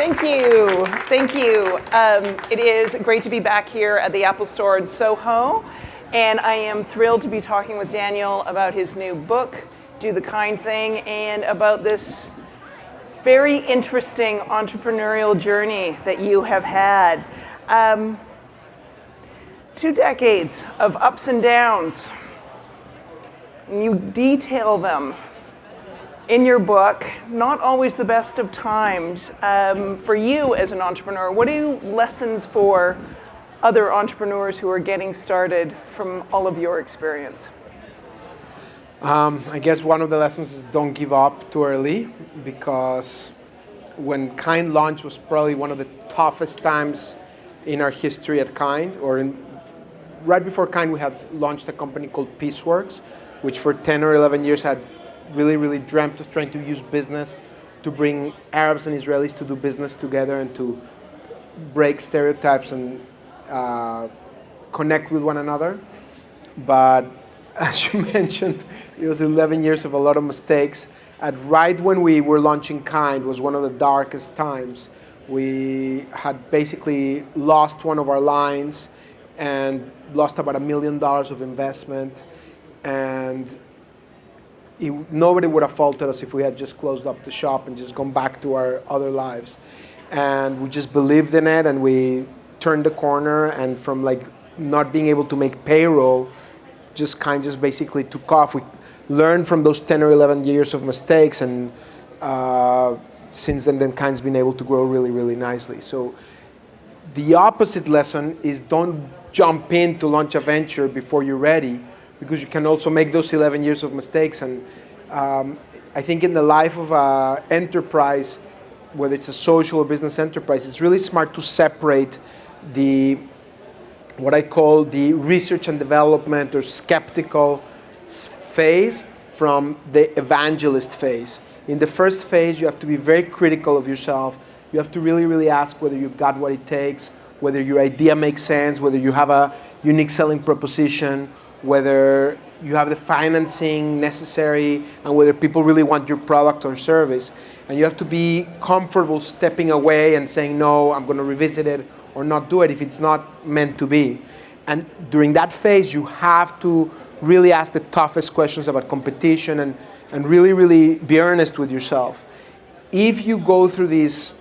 Thank you. Thank you. It is great to be back here at the Apple Store in Soho. And I am thrilled to be talking with Daniel about his new book, Do the Kind Thing, and about this very interesting entrepreneurial journey that you have had. 2 decades of ups and downs. You detail them in your book, not always the best of times. For you as an entrepreneur, what are lessons for other entrepreneurs who are getting started from all of your experience? I guess one of the lessons is don't give up too early, because when Kind launched was probably one of the toughest times in our history at Kind, right before Kind we had launched a company called Peaceworks, which for 10 or 11 years had really dreamt of trying to use business to bring Arabs and Israelis to do business together and to break stereotypes and connect with one another. But as you mentioned, it was 11 years of a lot of mistakes. Right when we were launching Kind was one of the darkest times. We had basically lost one of our lines and lost about $1 million of investment. And nobody would have faulted us if we had just closed up the shop and just gone back to our other lives. And we just believed in it, and we turned the corner, and from like not being able to make payroll, just basically took off. We learned from those 10 or 11 years of mistakes, and since then Kind's been able to grow really nicely. So the opposite lesson is don't jump in to launch a venture before you're ready, because you can also make those 11 years of mistakes. And I think in the life of an enterprise, whether it's a social or business enterprise, it's really smart to separate what I call the research and development or skeptical phase from the evangelist phase. In the first phase, you have to be very critical of yourself. You have to really ask whether you've got what it takes, whether your idea makes sense, whether you have a unique selling proposition, whether you have the financing necessary, and whether people really want your product or service. And you have to be comfortable stepping away and saying, no, I'm going to revisit it or not do it if it's not meant to be. And during that phase, you have to really ask the toughest questions about competition and really be earnest with yourself. If you go through this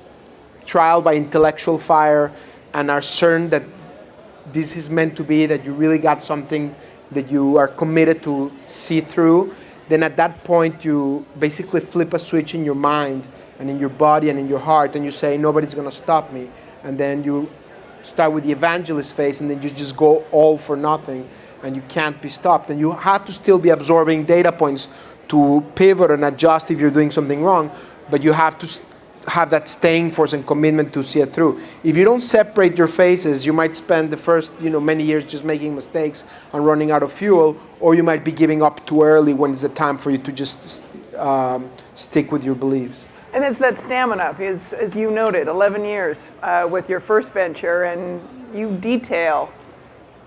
trial by intellectual fire and are certain that this is meant to be, that you really got something that you are committed to see through, then at that point you basically flip a switch in your mind and in your body and in your heart, and you say, nobody's going to stop me. And then you start with the evangelist phase, and then you just go all for nothing, and you can't be stopped. And you have to still be absorbing data points to pivot and adjust if you're doing something wrong, but you have to have that staying force and commitment to see it through. If you don't separate your phases, you might spend the first many years just making mistakes and running out of fuel, or you might be giving up too early when it's the time for you to just stick with your beliefs. And it's that stamina, because as you noted, 11 years with your first venture, and you detail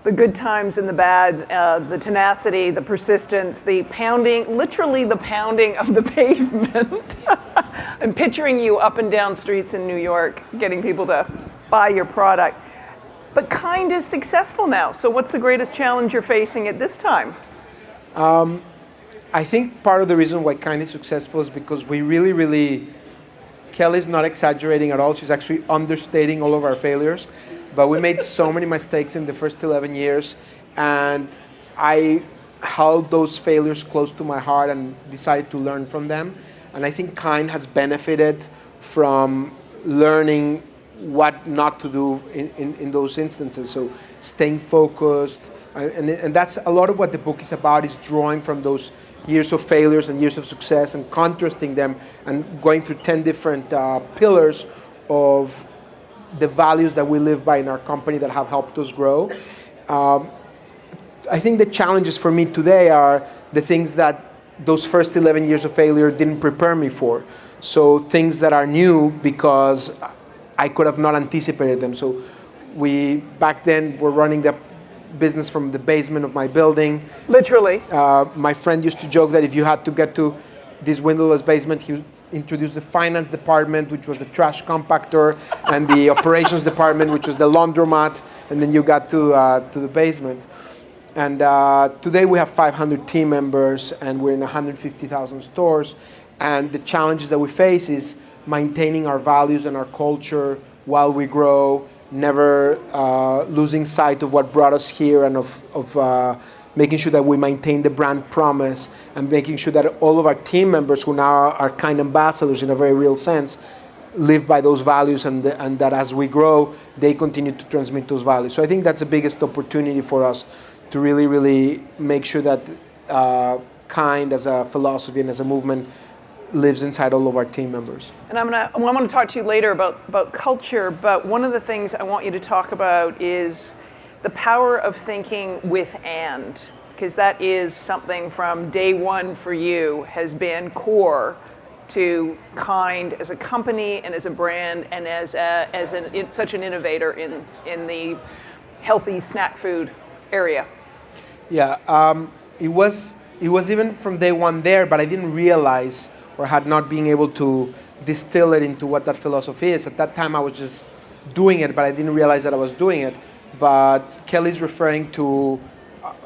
the good times and the bad, the tenacity, the persistence, the pounding, literally the pounding of the pavement. I'm picturing you up and down streets in New York, getting people to buy your product. But Kind is successful now. So what's the greatest challenge you're facing at this time? I think part of the reason why Kind is successful is because we really, Kelly's not exaggerating at all. She's actually understating all of our failures. But we made so many mistakes in the first 11 years, and I held those failures close to my heart and decided to learn from them. And I think Kind has benefited from learning what not to do in those instances. So staying focused, and that's a lot of what the book is about, is drawing from those years of failures and years of success and contrasting them and going through 10 different pillars of the values that we live by in our company that have helped us grow. I think the challenges for me today are the things that those first 11 years of failure didn't prepare me for. So things that are new because I could have not anticipated them. So we, back then, were running the business from the basement of my building. Literally. My friend used to joke that if you had to get to this windowless basement, he introduced the finance department, which was the trash compactor, and the operations department, which was the laundromat, and then you got to the basement. And today we have 500 team members, and we're in 150,000 stores. And the challenges that we face is maintaining our values and our culture while we grow, never losing sight of what brought us here, and of making sure that we maintain the brand promise, and making sure that all of our team members, who now are kind ambassadors in a very real sense, live by those values, and that as we grow, they continue to transmit those values. So I think that's the biggest opportunity for us, to really, really make sure that kind as a philosophy and as a movement lives inside all of our team members. And I want to talk to you later about culture, but one of the things I want you to talk about is the power of thinking with and, because that is something from day one for you has been core to Kind as a company and as a brand and as such an innovator in the healthy snack food area. Yeah, it was even from day one there, but I didn't realize, or had not been able to distill it into what that philosophy is. At that time I was just doing it, but I didn't realize that I was doing it. But Kelly's referring to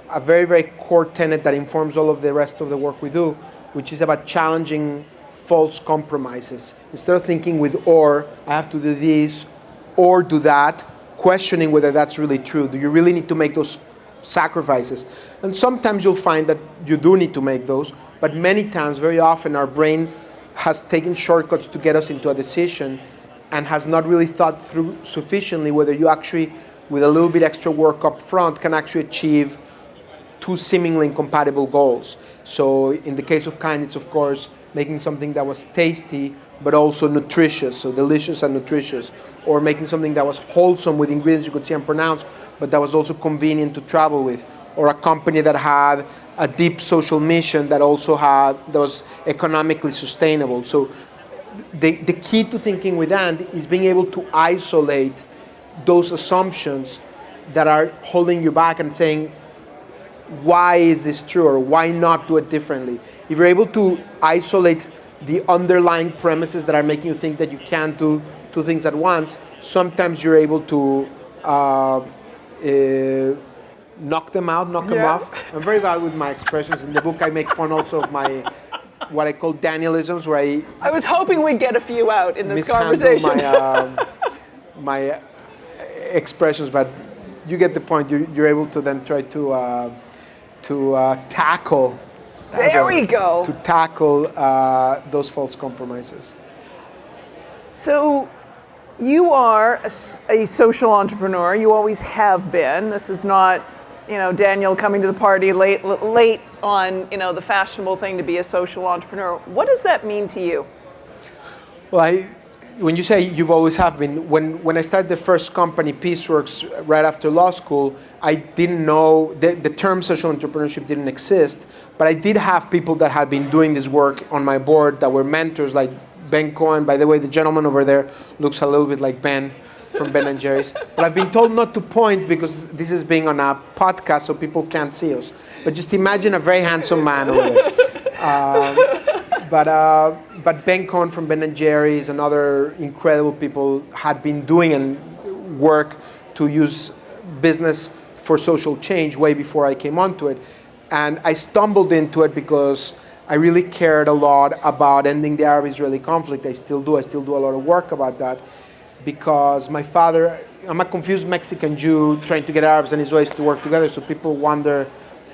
a very, very core tenet that informs all of the rest of the work we do, which is about challenging false compromises. Instead of thinking with or, I have to do this or do that, questioning whether that's really true. Do you really need to make those sacrifices? And sometimes you'll find that you do need to make those, but many times, very often, our brain has taken shortcuts to get us into a decision and has not really thought through sufficiently whether you actually, with a little bit extra work up front, can actually achieve two seemingly incompatible goals. So in the case of Kind, it's of course making something that was tasty but also nutritious, so delicious and nutritious, or making something that was wholesome with ingredients you could see and pronounce, but that was also convenient to travel with, or a company that had a deep social mission that was economically sustainable. So the key to thinking with and is being able to isolate those assumptions that are holding you back and saying, why is this true, or why not do it differently? If you're able to isolate the underlying premises that are making you think that you can't do two things at once, sometimes you're able to knock them off. I'm very bad with my expressions. In the book I make fun also of my, what I call Danielisms, where I was hoping we'd get a few out in this conversation. my expressions, but you get the point. You're able to then try to tackle. There we go. To tackle those false compromises. So, you are a social entrepreneur. You always have been. This is not, Daniel coming to the party late on, the fashionable thing to be a social entrepreneur. What does that mean to you? Well, when you say you've always have been, when I started the first company, Peaceworks, right after law school, I didn't know, the term social entrepreneurship didn't exist, but I did have people that had been doing this work on my board that were mentors, like Ben Cohen. By the way, the gentleman over there looks a little bit like Ben from Ben and Jerry's. But I've been told not to point because this is being on a podcast, so people can't see us. But just imagine a very handsome man over there. But Ben Cohen from Ben and Jerry's and other incredible people had been doing and work to use business for social change way before I came onto it. And I stumbled into it because I really cared a lot about ending the Arab-Israeli conflict. I still do a lot of work about that, because my father, I'm a confused Mexican Jew trying to get Arabs and Israelis to work together, so people wonder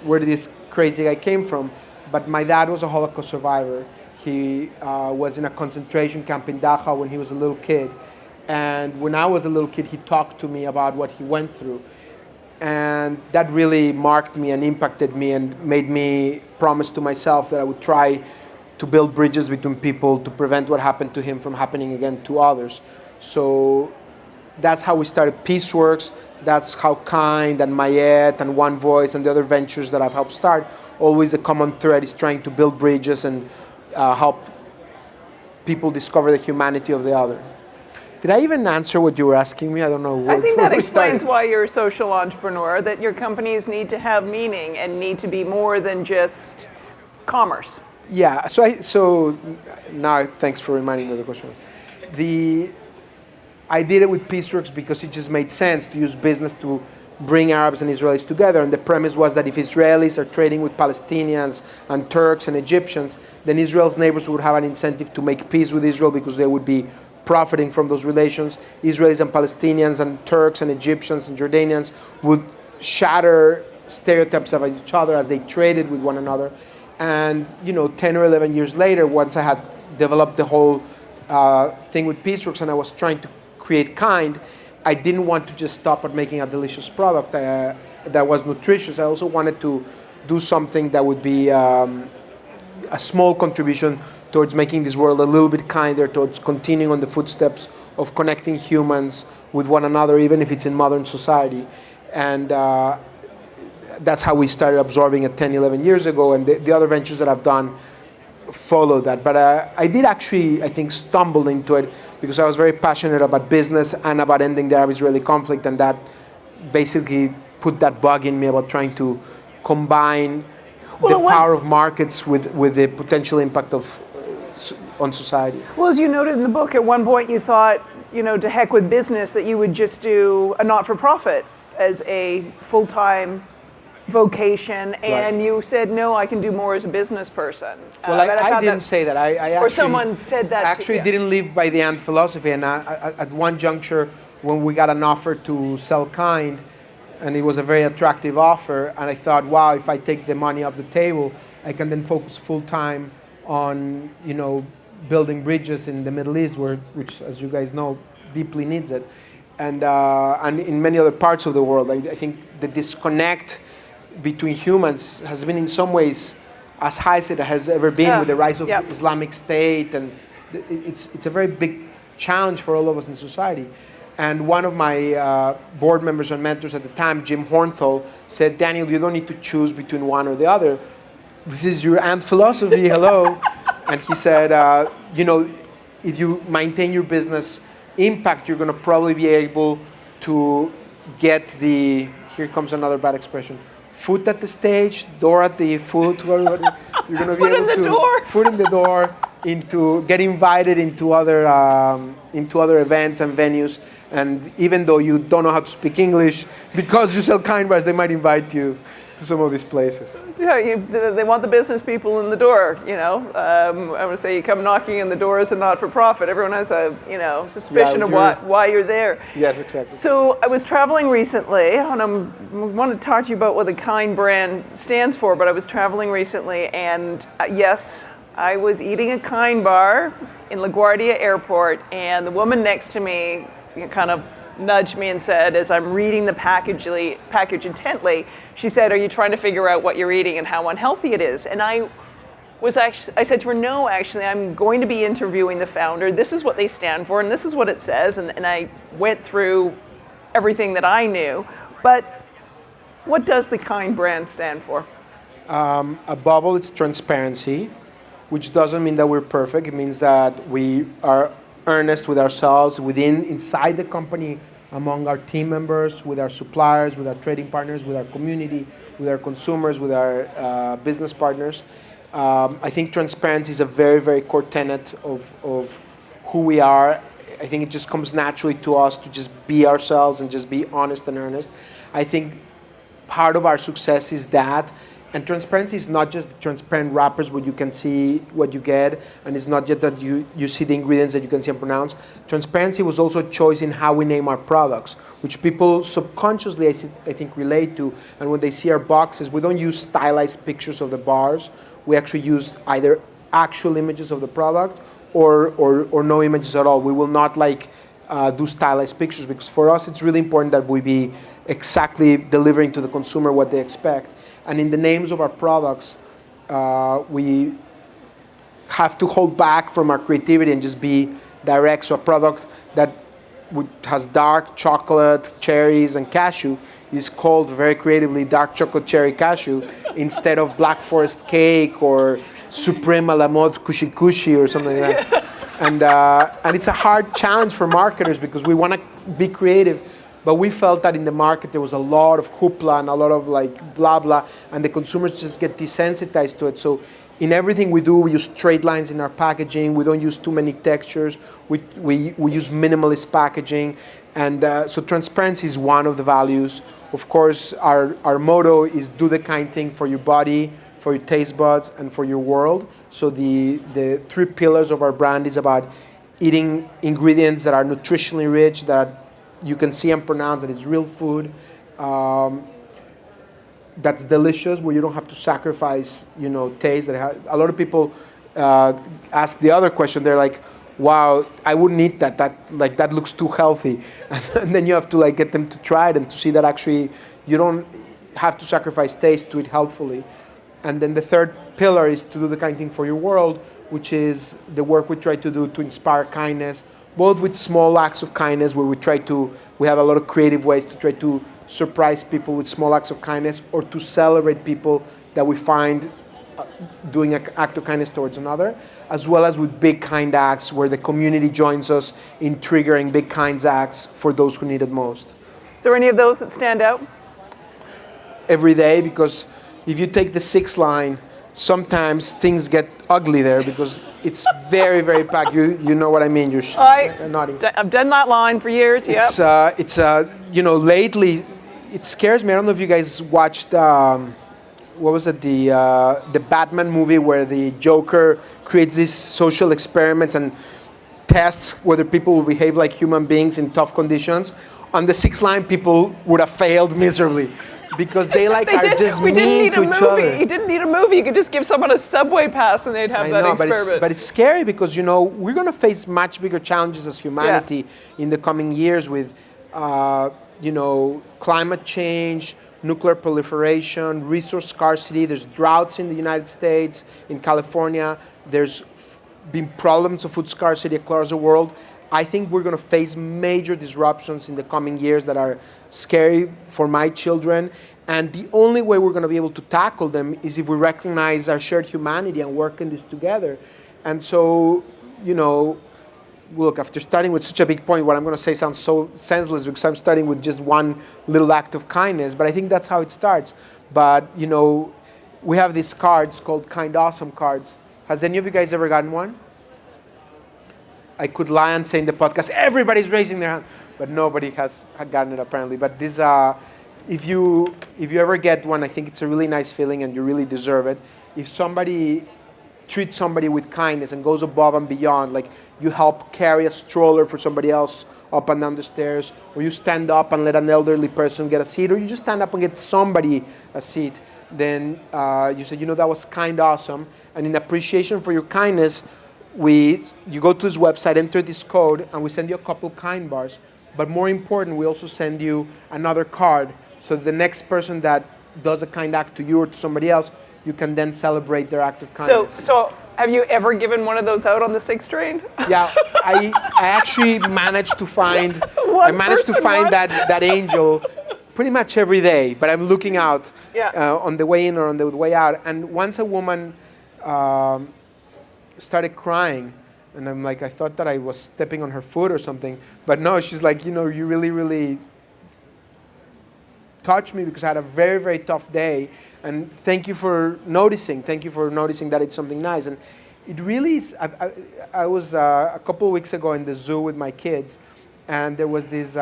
where this crazy guy came from. But my dad was a Holocaust survivor. He was in a concentration camp in Dachau when he was a little kid. And when I was a little kid, he talked to me about what he went through. And that really marked me and impacted me and made me promise to myself that I would try to build bridges between people to prevent what happened to him from happening again to others. So that's how we started Peaceworks. That's how Kind and Mayet and One Voice and the other ventures that I've helped start, always the common thread is trying to build bridges and help people discover the humanity of the other. Did I even answer what you were asking me? I don't know. I think that explains why you're a social entrepreneur, that your companies need to have meaning and need to be more than just commerce. Yeah. So now, thanks for reminding me of the question. I did it with Peaceworks because it just made sense to use business to bring Arabs and Israelis together. And the premise was that if Israelis are trading with Palestinians and Turks and Egyptians, then Israel's neighbors would have an incentive to make peace with Israel because they would be profiting from those relations. Israelis and Palestinians and Turks and Egyptians and Jordanians would shatter stereotypes of each other as they traded with one another. And 10 or 11 years later, once I had developed the whole thing with Peaceworks and I was trying to create kind, I didn't want to just stop at making a delicious product that was nutritious. I also wanted to do something that would be a small contribution towards making this world a little bit kinder, towards continuing on the footsteps of connecting humans with one another, even if it's in modern society. And that's how we started absorbing it 10, 11 years ago. And the other ventures that I've done follow that. But I did actually, I think, stumble into it because I was very passionate about business and about ending the Arab-Israeli conflict, and that basically put that bug in me about trying to combine the power of markets with the potential impact of on society. Well, as you noted in the book, at one point you thought, to heck with business, that you would just do a not-for-profit as a full-time vocation, and you said, no, I can do more as a business person. Well, I didn't say that. I actually, or someone said that. I actually didn't live by the Ant philosophy, and at one juncture, when we got an offer to sell Kind, and it was a very attractive offer, and I thought, wow, if I take the money off the table, I can then focus full time on building bridges in the Middle East, which, as you guys know, deeply needs it, and in many other parts of the world. I think the disconnect between humans has been in some ways as high as it has ever been with the rise of Islamic State, and it's a very big challenge for all of us in society. And one of my board members and mentors at the time, Jim Hornthal, said, Daniel, you don't need to choose between one or the other. This is your Ant philosophy, hello. And he said, if you maintain your business impact, you're going to probably be able to get here comes another bad expression, foot at the stage, door at the foot. You're going to be able to foot in the door, get invited into other events and venues. And even though you don't know how to speak English, because you sell Kind bars, they might invite you to some of these places. Yeah, they want the business people in the door. I want to say you come knocking in the door as a not-for-profit. Everyone has a suspicion of why you're there. Yes, exactly. So I was traveling recently, and I want to talk to you about what the Kind brand stands for. But I was traveling recently, and yes, I was eating a Kind bar in LaGuardia Airport, and the woman next to me kind of nudged me and said, as I'm reading the package intently, she said, "Are you trying to figure out what you're eating and how unhealthy it is?" And I said to her, "No, actually, I'm going to be interviewing the founder. This is what they stand for, and this is what it says." And I went through everything that I knew. But what does the Kind brand stand for? Above all, it's transparency, which doesn't mean that we're perfect. It means that we are earnest with ourselves, inside the company, among our team members, with our suppliers, with our trading partners, with our community, with our consumers, with our business partners. I think transparency is a very, very core tenet of who we are. I think it just comes naturally to us to just be ourselves and just be honest and earnest. I think part of our success is that. And transparency is not just transparent wrappers where you can see what you get, and it's not just that you see the ingredients that you can see and pronounce. Transparency was also a choice in how we name our products, which people subconsciously, I think, relate to. And when they see our boxes, we don't use stylized pictures of the bars. We actually use either actual images of the product or no images at all. We will not do stylized pictures, because for us it's really important that we be exactly delivering to the consumer what they expect. And in the names of our products, we have to hold back from our creativity and just be direct. So a product that has dark chocolate, cherries, and cashew is called very creatively dark chocolate cherry cashew instead of Black Forest cake or Supreme a la mode cushy cushy or something like that. And it's a hard challenge for marketers because we want to be creative. But we felt that in the market there was a lot of hoopla and a lot of blah blah, and the consumers just get desensitized to it. So in everything we do, we use straight lines in our packaging. We don't use too many textures. We use minimalist packaging. And so transparency is one of the values. Of course, our motto is do the kind thing for your body, for your taste buds, and for your world. So the 3 pillars of our brand is about eating ingredients that are nutritionally rich, that you can see and pronounce that it's real food, that's delicious, where you don't have to sacrifice, taste. A lot of people ask the other question. They're like, "Wow, I wouldn't eat that. That looks too healthy." And then you have to get them to try it and to see that actually you don't have to sacrifice taste to eat healthfully. And then the third pillar is to do the kind thing for your world, which is the work we try to do to inspire kindness, both with small acts of kindness where we have a lot of creative ways to try to surprise people with small acts of kindness, or to celebrate people that we find doing an act of kindness towards another, as well as with big kind acts where the community joins us in triggering big kind acts for those who need it most. Is there any of those that stand out? Every day, because if you take the 6th line, sometimes things get ugly there because it's very, very packed. You know what I mean? You're nodding. I've done that line for years. Yep. It's lately it scares me. I don't know if you guys watched what was it, the Batman movie where the Joker creates these social experiments and tests whether people will behave like human beings in tough conditions. On the 6th line, people would have failed miserably. Because they are just mean to each other. You didn't need a movie. You could just give someone a subway pass and they'd have that experiment. But it's scary because, we're going to face much bigger challenges as humanity in the coming years with, climate change, nuclear proliferation, resource scarcity. There's droughts in the United States, in California. There's been problems of food scarcity across the world. I think we're going to face major disruptions in the coming years that are scary for my children. And the only way we're going to be able to tackle them is if we recognize our shared humanity and work in this together. And so, look, after starting with such a big point, what I'm going to say sounds so senseless because I'm starting with just one little act of kindness. But I think that's how it starts. But, we have these cards called Kind Awesome cards. Has any of you guys ever gotten one? I could lie and say in the podcast, everybody's raising their hand, but nobody has gotten it apparently. But this, if you ever get one, I think it's a really nice feeling and you really deserve it. If somebody treats somebody with kindness and goes above and beyond, like you help carry a stroller for somebody else up and down the stairs, or you stand up and let an elderly person get a seat, or you just stand up and get somebody a seat, then you say, that was kind awesome. And in appreciation for your kindness, you go to this website, enter this code, and we send you a couple kind bars. But more important, we also send you another card, so the next person that does a kind act to you or to somebody else, you can then celebrate their act of kindness. So have you ever given one of those out on the 6th train? Yeah, I actually managed to find that angel pretty much every day. But I'm looking out on the way in or on the way out. And once a woman started crying, and I'm like, I thought that I was stepping on her foot or something, but no, she's like, you really, really touched me because I had a very, very tough day, and thank you for noticing that it's something nice. And it really is. I was a couple of weeks ago in the zoo with my kids, and there was this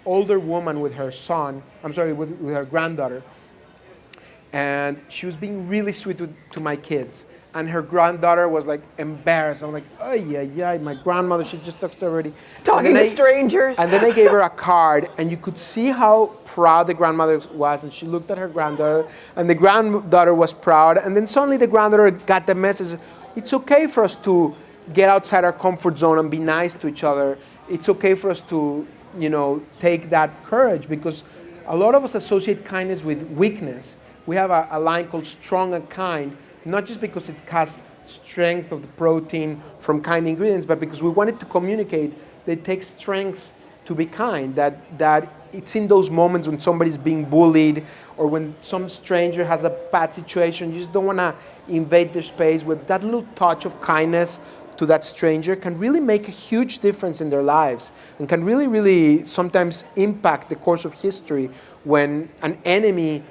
older woman with her with her granddaughter, and she was being really sweet to my kids. And her granddaughter was like embarrassed. I'm like, oh yeah, my grandmother, she just talks to already. Talking to strangers. And then I gave her a card, and you could see how proud the grandmother was. And she looked at her granddaughter, and the granddaughter was proud. And then suddenly the granddaughter got the message. It's okay for us to get outside our comfort zone and be nice to each other. It's okay for us to, take that courage, because a lot of us associate kindness with weakness. We have a line called strong and kind, not just because it has strength of the protein from kind ingredients, but because we wanted to communicate that it takes strength to be kind, that it's in those moments when somebody's being bullied or when some stranger has a bad situation, you just don't want to invade their space. With that little touch of kindness to that stranger can really make a huge difference in their lives, and can really, really sometimes impact the course of history when an enemy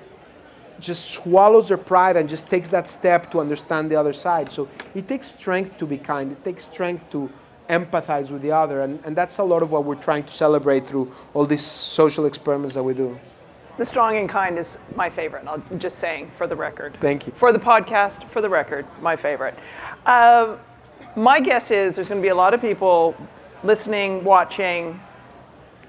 just swallows their pride and just takes that step to understand the other side. So it takes strength to be kind. It takes strength to empathize with the other. And that's a lot of what we're trying to celebrate through all these social experiments that we do. The strong and kind is my favorite. I'm just saying, for the record. Thank you. For the podcast, for the record, my favorite. My guess is there's going to be a lot of people listening, watching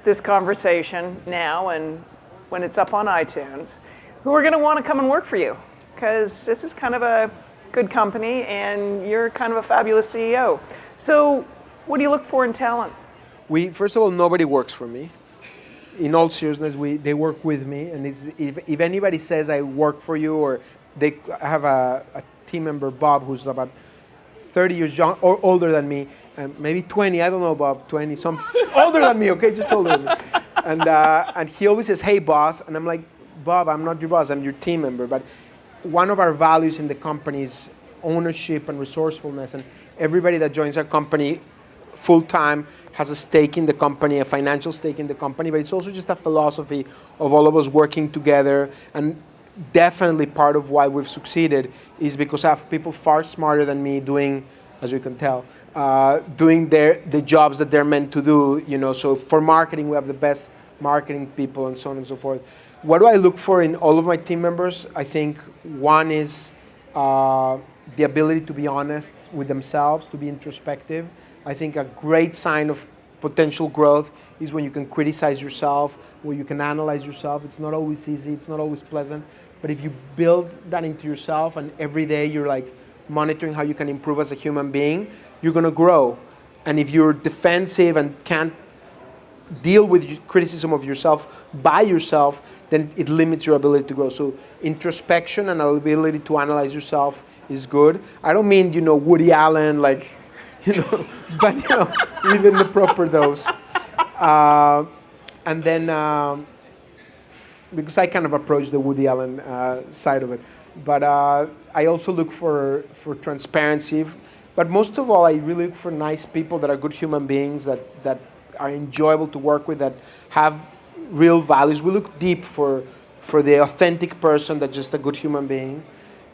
this conversation now and when it's up on iTunes, who are going to want to come and work for you, because this is kind of a good company and you're kind of a fabulous CEO. So what do you look for in talent? First of all, nobody works for me. In all seriousness, they work with me. And if anybody says I work for you, or I have a team member, Bob, who's about 30 years young or older than me, and maybe 20, I don't know, Bob, 20, some older than me, okay, just older than me. And he always says, hey, boss. And I'm like, Bob, I'm not your boss, I'm your team member. But one of our values in the company is ownership and resourcefulness. And everybody that joins our company full-time has a stake in the company, a financial stake in the company. But it's also just a philosophy of all of us working together. And definitely part of why we've succeeded is because I have people far smarter than me doing, as you can tell, doing the jobs that they're meant to do. So for marketing, we have the best marketing people and so on and so forth. What do I look for in all of my team members? I think one is the ability to be honest with themselves, to be introspective. I think a great sign of potential growth is when you can criticize yourself, when you can analyze yourself. It's not always easy, it's not always pleasant, but if you build that into yourself and every day you're like monitoring how you can improve as a human being, you're gonna grow. And if you're defensive and can't deal with criticism of yourself by yourself, then it limits your ability to grow. So introspection and ability to analyze yourself is good. I don't mean, Woody Allen, like, but, within the proper dose. And then, because I kind of approach the Woody Allen side of it. But I also look for transparency. But most of all, I really look for nice people that are good human beings, that are enjoyable to work with, that have real values. We look deep for the authentic person that's just a good human being.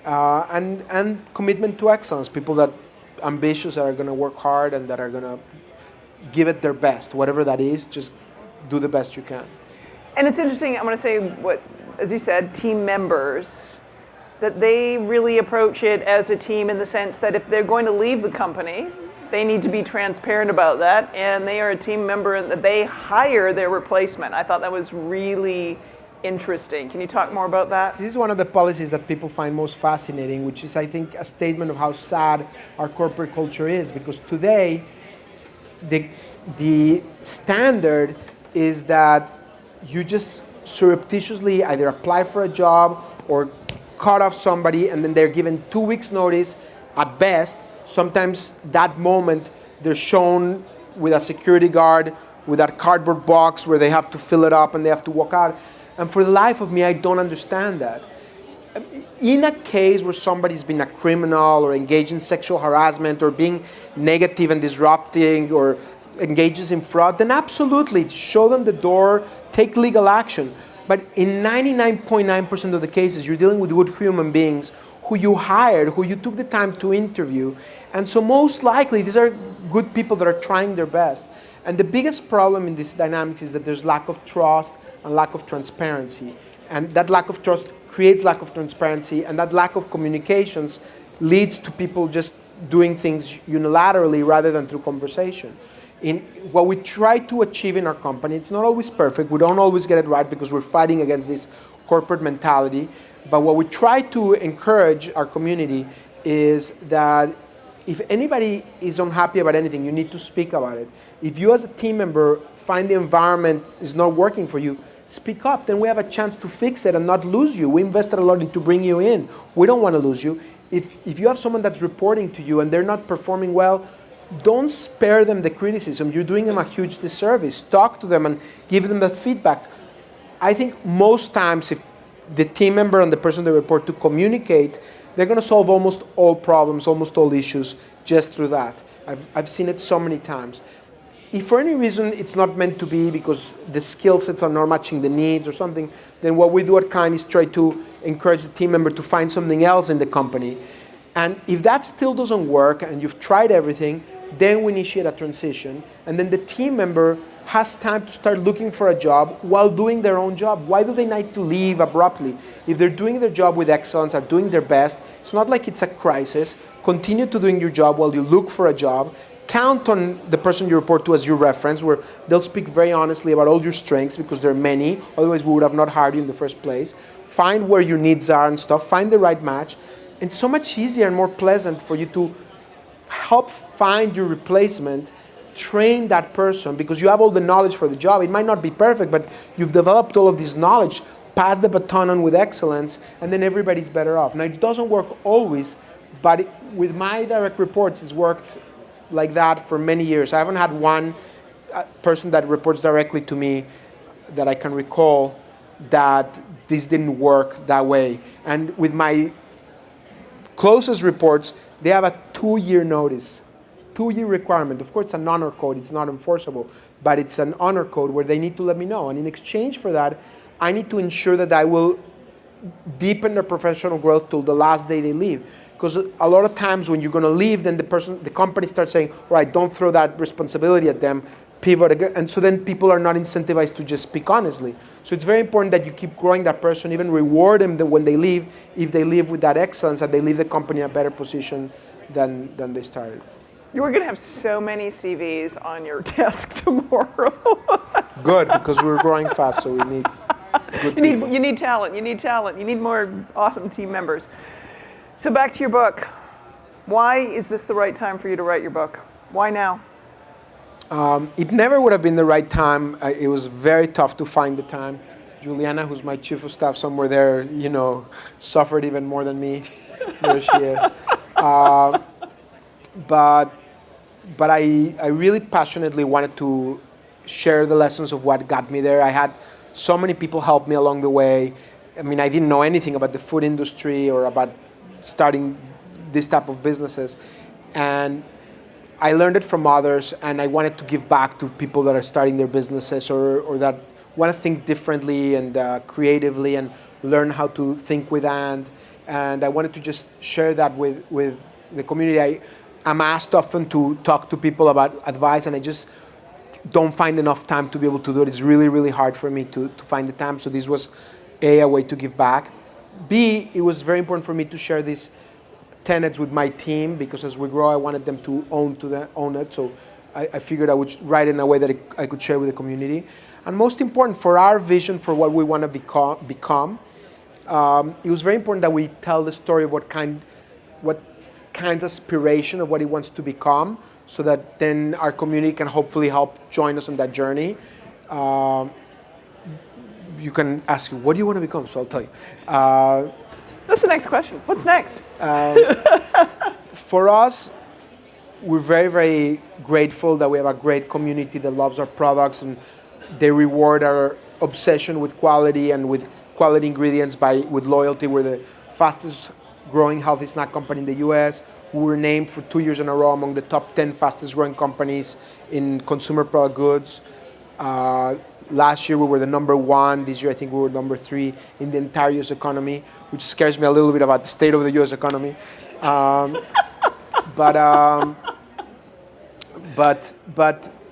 And commitment to excellence, people that ambitious, that are going to work hard and that are going to give it their best, whatever that is, just do the best you can. And it's interesting, I'm going to say what, as you said, team members, that they really approach it as a team in the sense that if they're going to leave the company, they need to be transparent about that, and they are a team member and that they hire their replacement. I thought that was really interesting. Can you talk more about that? This is one of the policies that people find most fascinating, which is, I think, a statement of how sad our corporate culture is, because today the standard is that you just surreptitiously either apply for a job or cut off somebody, and then they're given 2 weeks notice at best. Sometimes that moment they're shown with a security guard with that cardboard box where they have to fill it up and they have to walk out. And for the life of me, I don't understand that. In a case where somebody's been a criminal or engaged in sexual harassment or being negative and disrupting or engages in fraud, then absolutely show them the door, take legal action. But in 99.9% of the cases, you're dealing with good human beings who you hired, who you took the time to interview. And so most likely, these are good people that are trying their best. And the biggest problem in this dynamics is that there's lack of trust and lack of transparency. And that lack of trust creates lack of transparency, and that lack of communications leads to people just doing things unilaterally rather than through conversation. In what we try to achieve in our company, it's not always perfect. We don't always get it right because we're fighting against this corporate mentality. But what we try to encourage our community is that if anybody is unhappy about anything, you need to speak about it. If you as a team member find the environment is not working for you, speak up. Then we have a chance to fix it and not lose you. We invested a lot into bring you in. We don't want to lose you. If you have someone that's reporting to you and they're not performing well, don't spare them the criticism. You're doing them a huge disservice. Talk to them and give them that feedback. I think most times if the team member and the person they report to communicate, they're going to solve almost all problems, almost all issues just through that. I've seen it so many times. if for any reason it's not meant to be because the skill sets are not matching the needs or something, then what we do at Kind is try to encourage the team member to find something else in the company. And if that still doesn't work and you've tried everything, then we initiate a transition. And then the team member has time to start looking for a job while doing their own job. Why do they need to leave abruptly? If they're doing their job with excellence, are doing their best, it's not like it's a crisis. Continue to doing your job while you look for a job. Count on the person you report to as your reference, where they'll speak very honestly about all your strengths because there are many. Otherwise, we would have not hired you in the first place. Find where your needs are and stuff. Find the right match. It's so much easier and more pleasant for you to help find your replacement, train that person because you have all the knowledge for the job. It might not be perfect, but you've developed all of this knowledge, pass the baton on with excellence, and then everybody's better off. Now, it doesn't work always, but with my direct reports, it's worked like that for many years. I haven't had one person that reports directly to me that I can recall that this didn't work that way. And with my closest reports, they have a 2-year notice, 2-year requirement. Of course, it's an honor code, it's not enforceable, but it's an honor code where they need to let me know. And in exchange for that, I need to ensure that I will deepen their professional growth till the last day they leave. Because a lot of times when you're going to leave, then the company starts saying, all right, don't throw that responsibility at them, pivot again. And so then people are not incentivized to just speak honestly. So it's very important that you keep growing that person, even reward them when they leave, if they leave with that excellence, that they leave the company in a better position than they started. You are going to have so many CVs on your desk tomorrow. Good, because we're growing fast, so we need good people. You need talent. You need talent. You need more awesome team members. So back to your book. Why is this the right time for you to write your book? Why now? It never would have been the right time. It was very tough to find the time. Juliana, who's my chief of staff somewhere there, suffered even more than me. There she is. But I really passionately wanted to share the lessons of what got me there. I had so many people help me along the way. I mean, I didn't know anything about the food industry or about starting this type of businesses. And I learned it from others, and I wanted to give back to people that are starting their businesses or that want to think differently and creatively and learn how to think with and I wanted to just share that with the community. I'm asked often to talk to people about advice, and I just don't find enough time to be able to do it. It's really, really hard for me to find the time. So this was A way to give back. B, it was very important for me to share these tenets with my team because as we grow, I wanted them to own it. So I figured I would write it in a way that I could share with the community. And most important, for our vision for what we want to become, it was very important that we tell the story of what kind of aspiration of what it wants to become, so that then our community can hopefully help join us on that journey. You can ask, what do you want to become? So I'll tell you. That's the next question. What's next? For us, we're very, very grateful that we have a great community that loves our products, and they reward our obsession with quality and with quality ingredients with loyalty. We're the fastest growing healthy snack company in the US. We were named for 2 years in a row among the top 10 fastest growing companies in consumer product goods. Last year we were the number 1. This year I think we were number 3 in the entire US economy, which scares me a little bit about the state of the US economy. But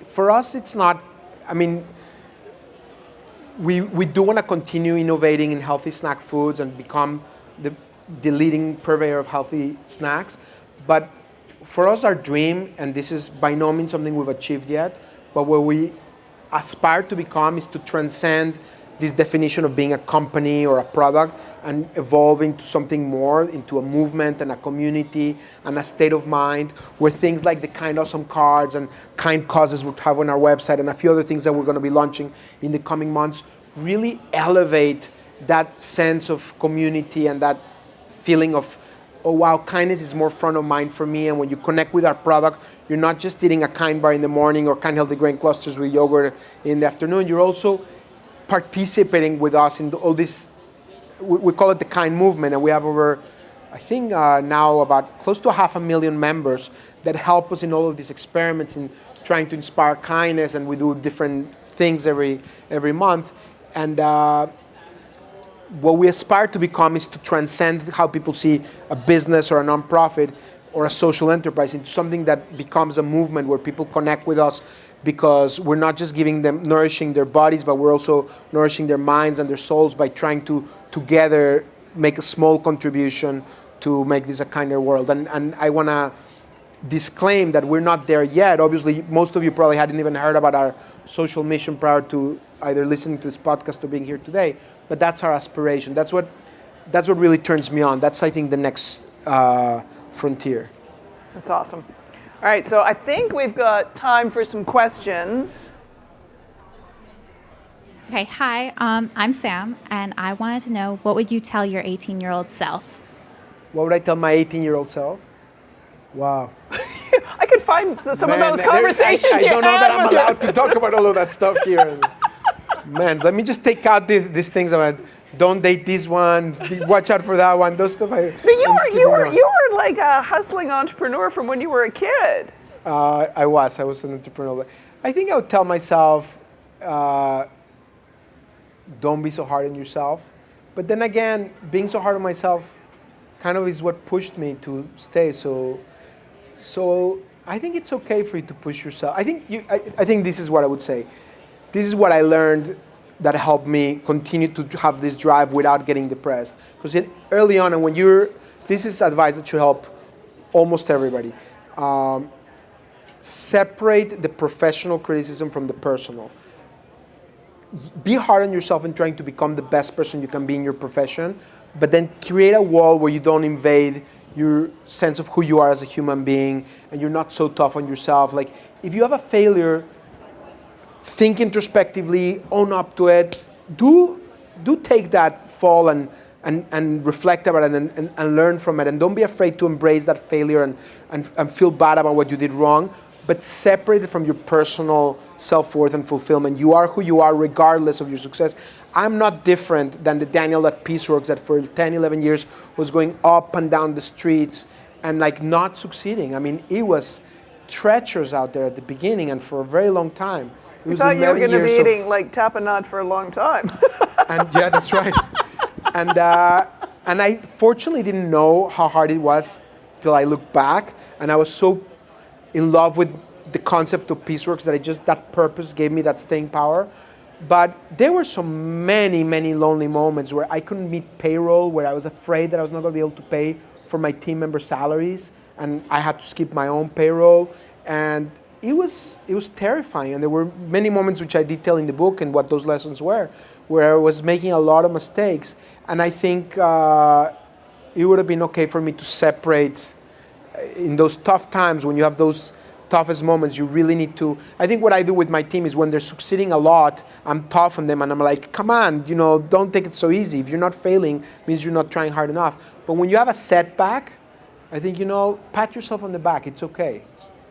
for us it's not, I mean, we do want to continue innovating in healthy snack foods and become the leading purveyor of healthy snacks. But for us, our dream, and this is by no means something we've achieved yet, but what we aspire to become is to transcend this definition of being a company or a product and evolve into something more, into a movement and a community and a state of mind where things like the Kind Awesome cards and kind causes we have on our website and a few other things that we're going to be launching in the coming months really elevate that sense of community and that feeling of, oh wow, kindness is more front of mind for me. And when you connect with our product, you're not just eating a Kind bar in the morning or Kind Healthy Grain Clusters with yogurt in the afternoon. You're also participating with us in all this, we call it the Kind movement. And we have over, I think now about close to 500,000 members that help us in all of these experiments in trying to inspire kindness, and we do different things every month. And what we aspire to become is to transcend how people see a business or a nonprofit or a social enterprise into something that becomes a movement where people connect with us, because we're not just giving them, nourishing their bodies, but we're also nourishing their minds and their souls by trying to together make a small contribution to make this a kinder world. And I want to disclaim that we're not there yet. Obviously, most of you probably hadn't even heard about our social mission prior to either listening to this podcast or being here today. But that's our aspiration. That's what really turns me on. That's, I think, the next frontier. That's awesome. All right, so I think we've got time for some questions. Okay, hi, I'm Sam, and I wanted to know, what would you tell your 18-year-old self? What would I tell my 18-year-old self? Wow. I could find some of those conversations I you don't know had that I'm with your- allowed to talk about all of that stuff here. Man, let me just take out these things about don't date this one, watch out for that one, those stuff. But you were like a hustling entrepreneur from when you were a kid. I was an entrepreneur. I think I would tell myself, don't be so hard on yourself. But then again, being so hard on myself kind of is what pushed me to stay. So I think it's okay for you to push yourself. I think this is what I would say. This is what I learned that helped me continue to have this drive without getting depressed. Because early on, and when this is advice that should help almost everybody. Separate the professional criticism from the personal. Be hard on yourself in trying to become the best person you can be in your profession, but then create a wall where you don't invade your sense of who you are as a human being, and you're not so tough on yourself. Like, if you have a failure, think introspectively, own up to it. Do take that fall and reflect about it and learn from it. And don't be afraid to embrace that failure and feel bad about what you did wrong, but separate it from your personal self-worth and fulfillment. You are who you are regardless of your success. I'm not different than the Daniel at Peaceworks that for 10, 11 years was going up and down the streets and like not succeeding. I mean, it was treacherous out there at the beginning and for a very long time. I thought you were going to be eating like tapenade for a long time. And yeah, that's right. And I fortunately didn't know how hard it was till I looked back, and I was so in love with the concept of Peaceworks that purpose gave me that staying power. But there were so many, many lonely moments where I couldn't meet payroll, where I was afraid that I was not going to be able to pay for my team members' salaries, and I had to skip my own payroll. And it was terrifying, and there were many moments which I detail in the book and what those lessons were, where I was making a lot of mistakes. And I think it would have been okay for me to separate in those tough times when you have those toughest moments. You really need to. I think what I do with my team is when they're succeeding a lot, I'm tough on them and I'm like, come on, don't take it so easy. If you're not failing, it means you're not trying hard enough. But when you have a setback, I think, pat yourself on the back. It's okay.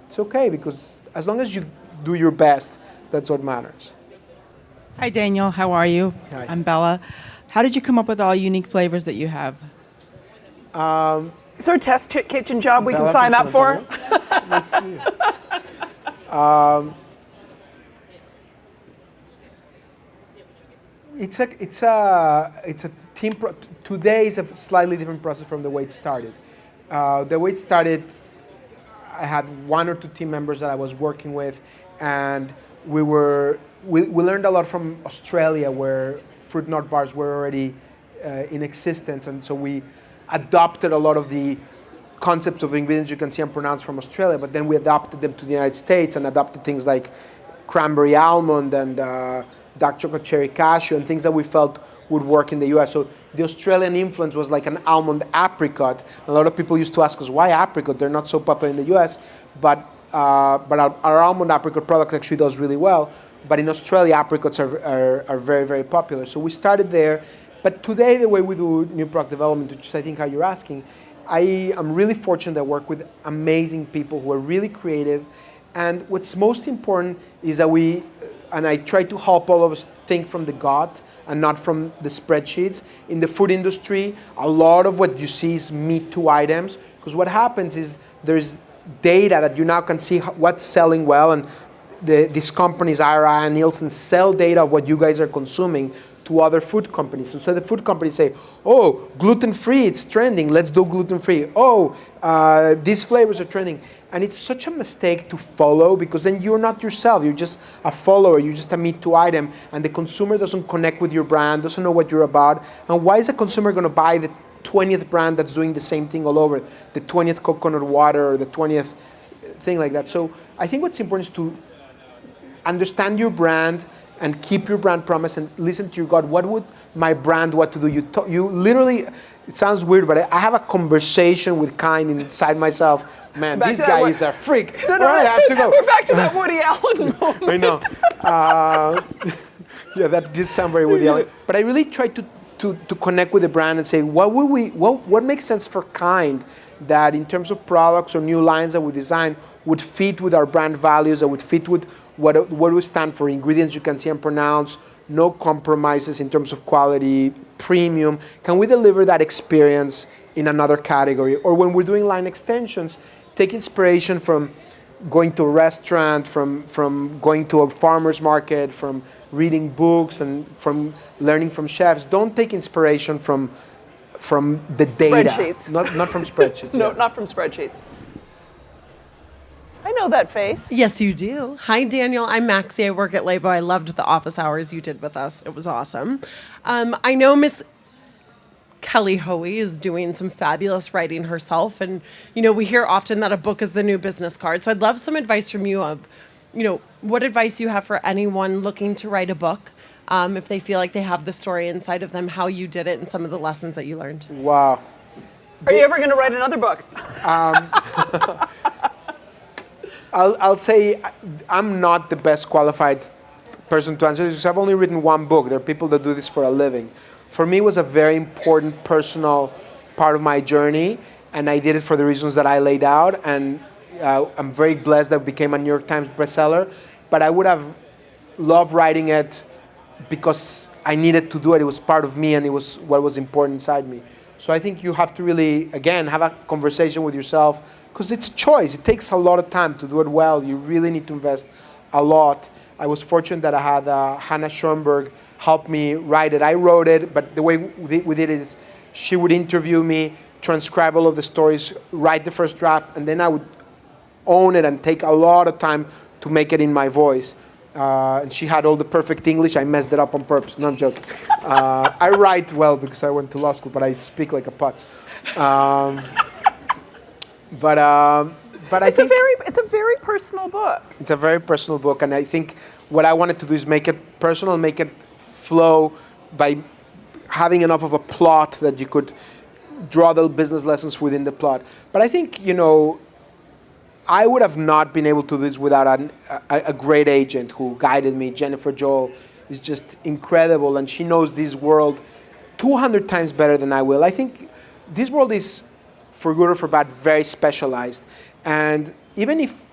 It's okay, because as long as you do your best, that's what matters. Hi, Daniel. How are you? Hi. I'm Bella. How did you come up with all unique flavors that you have? Is there a test kitchen job we can Bella sign from up for? Nice to see you. It's a team. Today is a slightly different process from the way it started. The way it started, I had one or two team members that I was working with, and we learned a lot from Australia, where fruit nut bars were already in existence, and so we adopted a lot of the concepts of ingredients you can see and pronounce from Australia, but then we adapted them to the United States and adopted things like cranberry almond and dark chocolate cherry cashew and things that we felt would work in the US. So the Australian influence was like an almond apricot. A lot of people used to ask us, why apricot? They're not so popular in the US, but our almond apricot product actually does really well. But in Australia, apricots are very, very popular. So we started there. But today, the way we do new product development, which is I think how you're asking, I am really fortunate to work with amazing people who are really creative. And what's most important is that I try to help all of us think from the gut and not from the spreadsheets. In the food industry, a lot of what you see is me too items, because what happens is there's data that you now can see what's selling well, and these companies, IRI and Nielsen, sell data of what you guys are consuming to other food companies. So the food companies say, oh, gluten-free, it's trending, let's do gluten-free. Oh, these flavors are trending. And it's such a mistake to follow, because then you're not yourself, you're just a follower, you're just a Me Too item, and the consumer doesn't connect with your brand, doesn't know what you're about. And why is a consumer gonna buy the 20th brand that's doing the same thing all over, the 20th coconut water or the 20th thing like that? So I think what's important is to understand your brand and keep your brand promise and listen to your gut. What would my brand want to do? You literally, it sounds weird, but I have a conversation with kind inside myself. Man, this guy is a freak. No, All right, I have to go. We're back to that Woody Allen moment. I know. Yeah, that did sound very Woody Allen. But I really try to connect with the brand and say, what makes sense for Kind that in terms of products or new lines that we design would fit with our brand values, that would fit with what we stand for, ingredients you can see and pronounce, no compromises in terms of quality, premium. Can we deliver that experience in another category? Or when we're doing line extensions, take inspiration from going to a restaurant, from going to a farmer's market, from reading books and from learning from chefs. Don't take inspiration from the data. Spreadsheets. Not from spreadsheets. No, yeah. not from spreadsheets. I know that face. Yes, you do. Hi, Daniel. I'm Maxie. I work at Labo. I loved the office hours you did with us. It was awesome. I know Miss Kelly Hoey is doing some fabulous writing herself. And, we hear often that a book is the new business card. So I'd love some advice from you of, what advice you have for anyone looking to write a book, if they feel like they have the story inside of them, how you did it, and some of the lessons that you learned. Wow. Are you ever going to write another book? I'll say I'm not the best qualified person to answer this because I've only written one book. There are people that do this for a living. For me, it was a very important personal part of my journey, and I did it for the reasons that I laid out, and I'm very blessed that it became a New York Times bestseller, but I would have loved writing it because I needed to do it. It was part of me, and it was what was important inside me. So I think you have to really, again, have a conversation with yourself, because it's a choice. It takes a lot of time to do it well. You really need to invest a lot. I was fortunate that I had Hannah Schoenberg help me write it. I wrote it, but the way we did it is she would interview me, transcribe all of the stories, write the first draft, and then I would own it and take a lot of time to make it in my voice. And she had all the perfect English. I messed it up on purpose. No, I'm joking. I write well because I went to law school, but I speak like a putz. But I think it's a very personal book. it's a very personal book, and I think what I wanted to do is make it personal, make it flow by having enough of a plot that you could draw the business lessons within the plot. But I think, I would have not been able to do this without a great agent who guided me. Jennifer Joel is just incredible, and she knows this world 200 times better than I will. I think this world is, for good or for bad, very specialized. And even if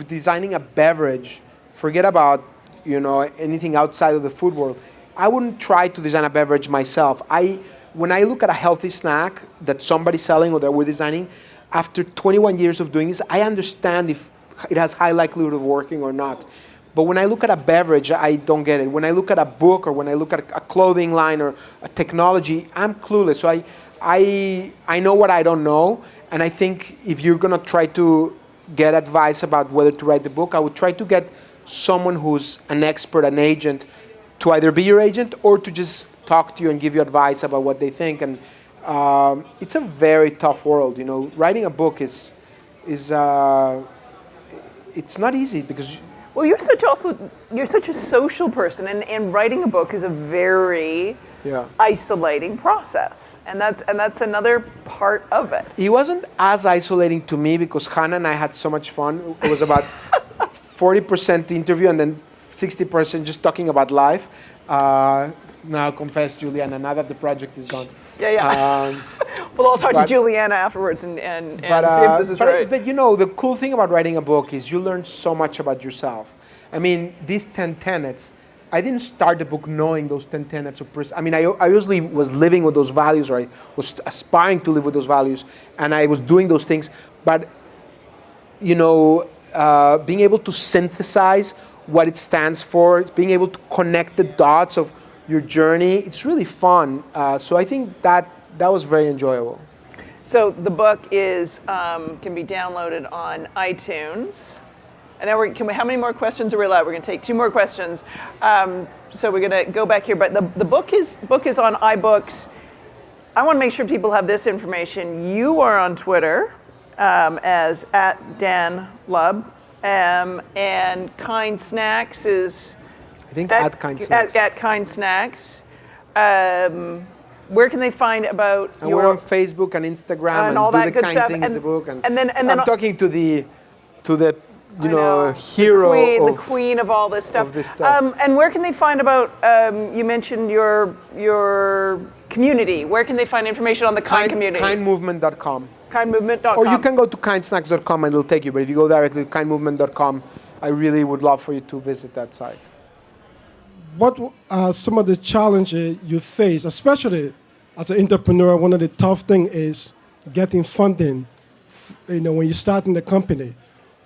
designing a beverage, forget about anything outside of the food world, I wouldn't try to design a beverage myself. When I look at a healthy snack that somebody's selling or that we're designing, after 21 years of doing this, I understand if it has high likelihood of working or not. But when I look at a beverage, I don't get it. When I look at a book or when I look at a clothing line or a technology, I'm clueless. So I know what I don't know, and I think if you're gonna try to get advice about whether to write the book, I would try to get someone who's an expert, an agent, to either be your agent or to just talk to you and give you advice about what they think. And it's a very tough world. Writing a book is it's not easy because. Well, you're such a social person, and writing a book is a very isolating process, and that's another part of it. It wasn't as isolating to me because Hannah and I had so much fun. It was about 40% interview and then 60% just talking about life. Now confess, Juliana, now that the project is gone. Yeah. Well, I'll talk to Juliana afterwards and see if this is right. But the cool thing about writing a book is you learn so much about yourself. I mean, these 10 tenets, I didn't start the book knowing those 10 tenets of I usually was living with those values, or I was aspiring to live with those values, and I was doing those things. But, being able to synthesize what it stands for. It's being able to connect the dots of your journey. It's really fun. So I think that was very enjoyable. So the book is can be downloaded on iTunes. And now how many more questions are we allowed? We're going to take 2 more questions. So we're going to go back here. But the book is on iBooks. I want to make sure people have this information. You are on Twitter as @DanLub. And Kind Snacks is... I think at Kind Snacks. At Kind Snacks. Where can they find about and we're on Facebook and Instagram and all do that the good kind stuff. things And the book. And then I'm talking to the I know, hero the queen of all this stuff. of this stuff. And where can they find about? You mentioned your community. Where can they find information on the Kind community? Kindmovement.com. Kindmovement.com. Or you can go to kindsnacks.com and it'll take you. But if you go directly to kindmovement.com, I really would love for you to visit that site. What are some of the challenges you face, especially as an entrepreneur? One of the tough things is getting funding. When you're starting the company,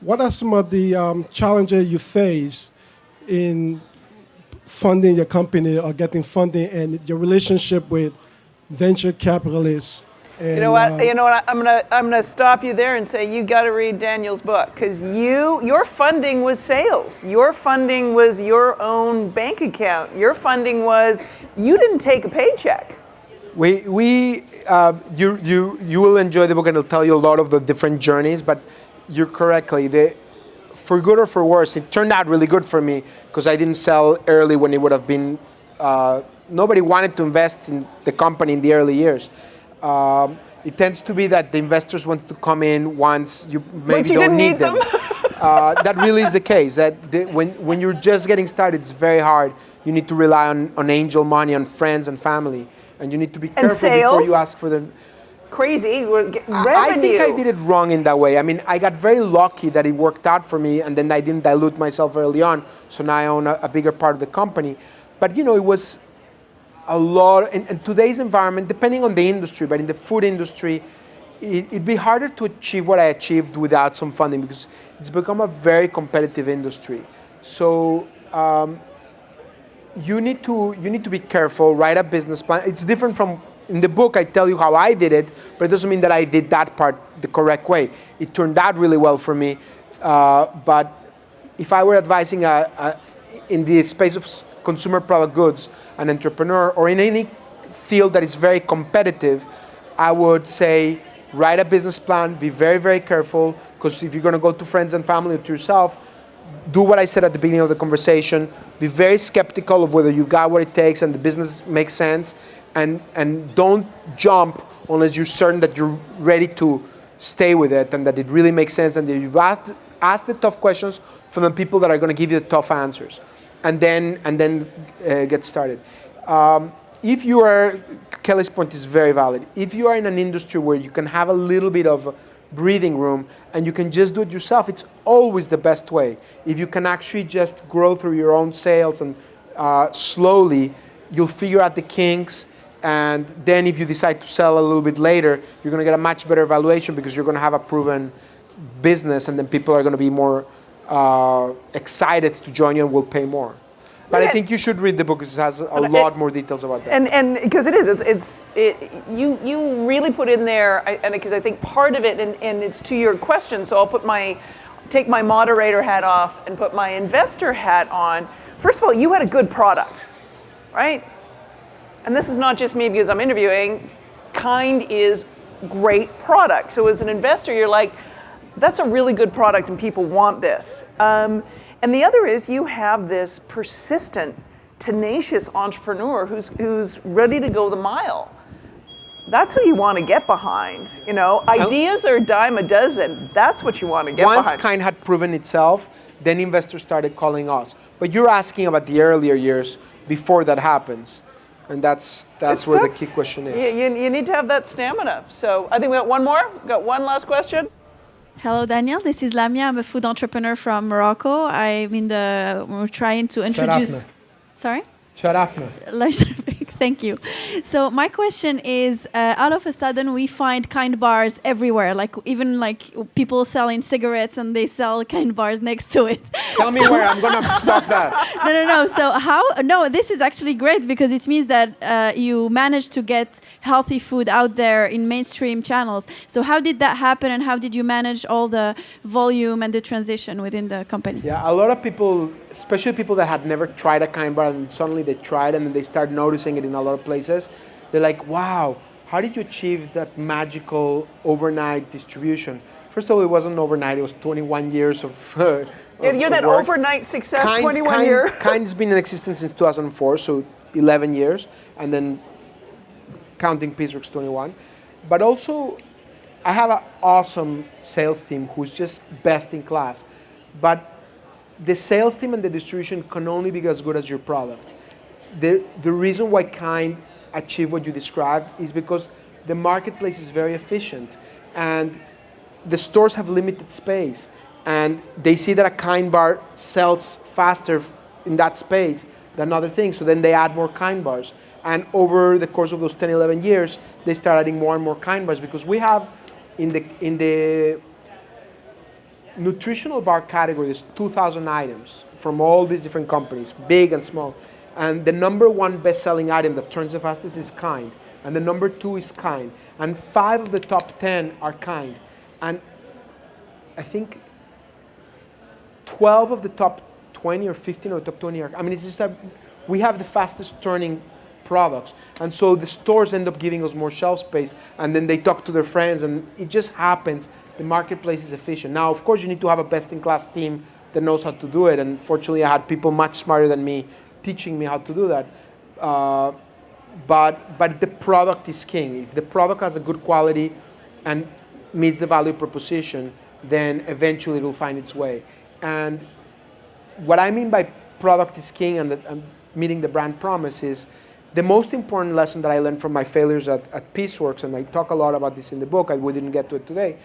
what are some of the challenges you face in funding your company or getting funding, and your relationship with venture capitalists? And, you know what? I'm gonna stop you there and say you got to read Daniel's book, because your funding was sales. Your funding was your own bank account. Your funding was you didn't take a paycheck. You will enjoy the book and it'll tell you a lot of the different journeys. But you're correctly, for good or for worse, it turned out really good for me because I didn't sell early when it would have been. Nobody wanted to invest in the company in the early years. It tends to be that the investors want to come in once you maybe don't need them. That really is the case. That when you're just getting started, it's very hard. You need to rely on angel money, on friends and family, and you need to be careful before you ask for them. Crazy revenue. I think I did it wrong in that way. I mean, I got very lucky that it worked out for me, and then I didn't dilute myself early on. So now I own a bigger part of the company. But it was a lot in today's environment, depending on the industry, but in the food industry, it'd be harder to achieve what I achieved without some funding because it's become a very competitive industry. So you need to be careful, write a business plan. It's different from in the book. I tell you how I did it, but it doesn't mean that I did that part the correct way. It turned out really well for me, but if I were advising in the space of consumer product goods, an entrepreneur, or in any field that is very competitive, I would say write a business plan, be very, very careful, because if you're going to go to friends and family or to yourself, do what I said at the beginning of the conversation, be very skeptical of whether you've got what it takes and the business makes sense, and don't jump unless you're certain that you're ready to stay with it and that it really makes sense and that you've asked the tough questions from the people that are going to give you the tough answers. And then get started. If you are, Kelly's point is very valid. If you are in an industry where you can have a little bit of breathing room and you can just do it yourself, it's always the best way. If you can actually just grow through your own sales and slowly, you'll figure out the kinks. And then if you decide to sell a little bit later, you're going to get a much better valuation because you're going to have a proven business, and then people are going to be more excited to join you and will pay more. But I think you should read the book because it has a lot more details about that. And because you really put in there, and because I think part of it, and it's to your question, so I'll take my moderator hat off and put my investor hat on. First of all, you had a good product, right? And this is not just me because I'm interviewing. Kind is great product. So as an investor, you're like, that's a really good product and people want this. And the other is you have this persistent, tenacious entrepreneur who's ready to go the mile. That's who you want to get behind. Ideas are a dime a dozen. That's what you want to get behind. Once Kind had proven itself, then investors started calling us. But you're asking about the earlier years before that happens. And that's where the key question is. You need to have that stamina. So I think we got one more. We got one last question. Hello, Daniel. This is Lamia. I'm a food entrepreneur from Morocco. We're trying to introduce. Sharafna. Sorry? Sharafna. Thank you. So my question is, all of a sudden we find kind bars everywhere, like even like people selling cigarettes and they sell kind bars next to it. Tell me where, I'm gonna stop that. No. So no, this is actually great because it means that you managed to get healthy food out there in mainstream channels. So how did that happen and how did you manage all the volume and the transition within the company? Yeah, a lot of people, especially people that had never tried a kind bar and suddenly they tried and then they start noticing it in a lot of places, they're like, wow, how did you achieve that magical overnight distribution? First of all, it wasn't overnight, it was 21 years of You're that work. overnight success, 21 years. Kind's been in existence since 2004, so 11 years, and then counting Peaceworks 21. But also, I have an awesome sales team who's just best in class. But the sales team and the distribution can only be as good as your product. The reason why Kind achieve what you described is because the marketplace is very efficient and the stores have limited space and they see that a Kind bar sells faster in that space than other things, so then they add more Kind bars. And over the course of those 10, 11 years, they start adding more and more Kind bars because we have in the nutritional bar category, there's 2,000 items from all these different companies, big and small. And the number one best-selling item that turns the fastest is Kind. And the number 2 is Kind. And 5 of the top 10 are Kind. And I think 12 of the top 20 or 15 of the top 20 are, I mean, it's just that we have the fastest turning products. And so the stores end up giving us more shelf space and then they talk to their friends and it just happens. The marketplace is efficient. Now, of course, you need to have a best-in-class team that knows how to do it. And fortunately, I had people much smarter than me teaching me how to do that. But the product is king. If the product has a good quality and meets the value proposition, then eventually it will find its way. And what I mean by product is king and meeting the brand promise is the most important lesson that I learned from my failures at Peaceworks, and I talk a lot about this in the book, we didn't get to it today,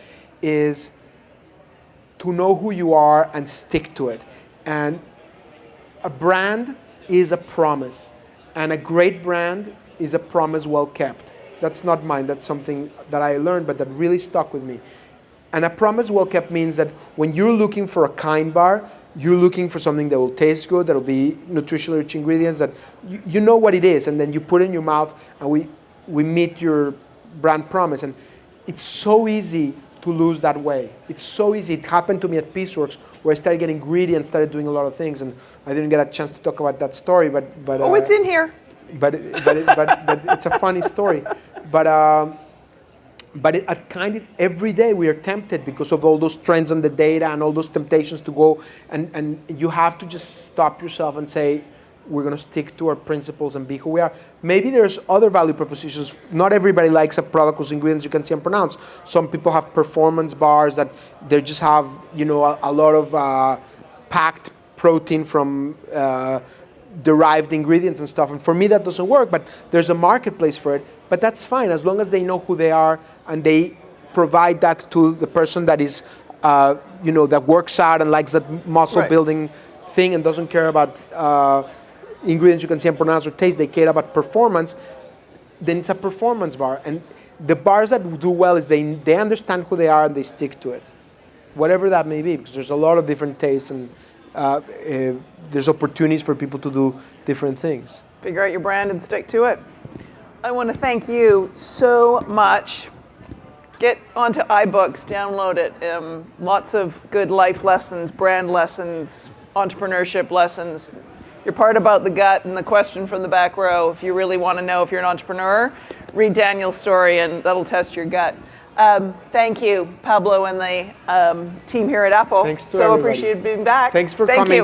is to know who you are and stick to it. And a brand is a promise, and a great brand is a promise well kept. That's not mine, that's something that I learned, but that really stuck with me. And a promise well kept means that when you're looking for a Kind bar, you're looking for something that will taste good, that will be nutritionally rich ingredients, that you know what it is, and then you put it in your mouth, and we meet your brand promise. And it's so easy to lose that way. It's so easy. It happened to me at Peaceworks, where I started getting greedy and started doing a lot of things, and I didn't get a chance to talk about that story, but Oh, it's in here. But it's a funny story. But at Kind, every day we are tempted because of all those trends on the data and all those temptations to go, and you have to just stop yourself and say, we're going to stick to our principles and be who we are. Maybe there's other value propositions. Not everybody likes a product whose ingredients you can see and pronounce. Some people have performance bars that they just have, you know, a lot of packed protein from derived ingredients and stuff. And for me, that doesn't work, but there's a marketplace for it. But that's fine, as long as they know who they are and they provide that to the person that is, that works out and likes that muscle building thing and doesn't care about ingredients you can see and pronounce or taste, they care about performance, then it's a performance bar. And the bars that do well is they understand who they are and they stick to it, whatever that may be, because there's a lot of different tastes and there's opportunities for people to do different things. Figure out your brand and stick to it. I want to thank you so much. Get onto iBooks, download it. Lots of good life lessons, brand lessons, entrepreneurship lessons. Your part about the gut and the question from the back row, if you really want to know if you're an entrepreneur, read Daniel's story and that'll test your gut. Thank you, Pablo and the team here at Apple. Thanks to so everybody. appreciated being back. Thanks for Thank coming. You.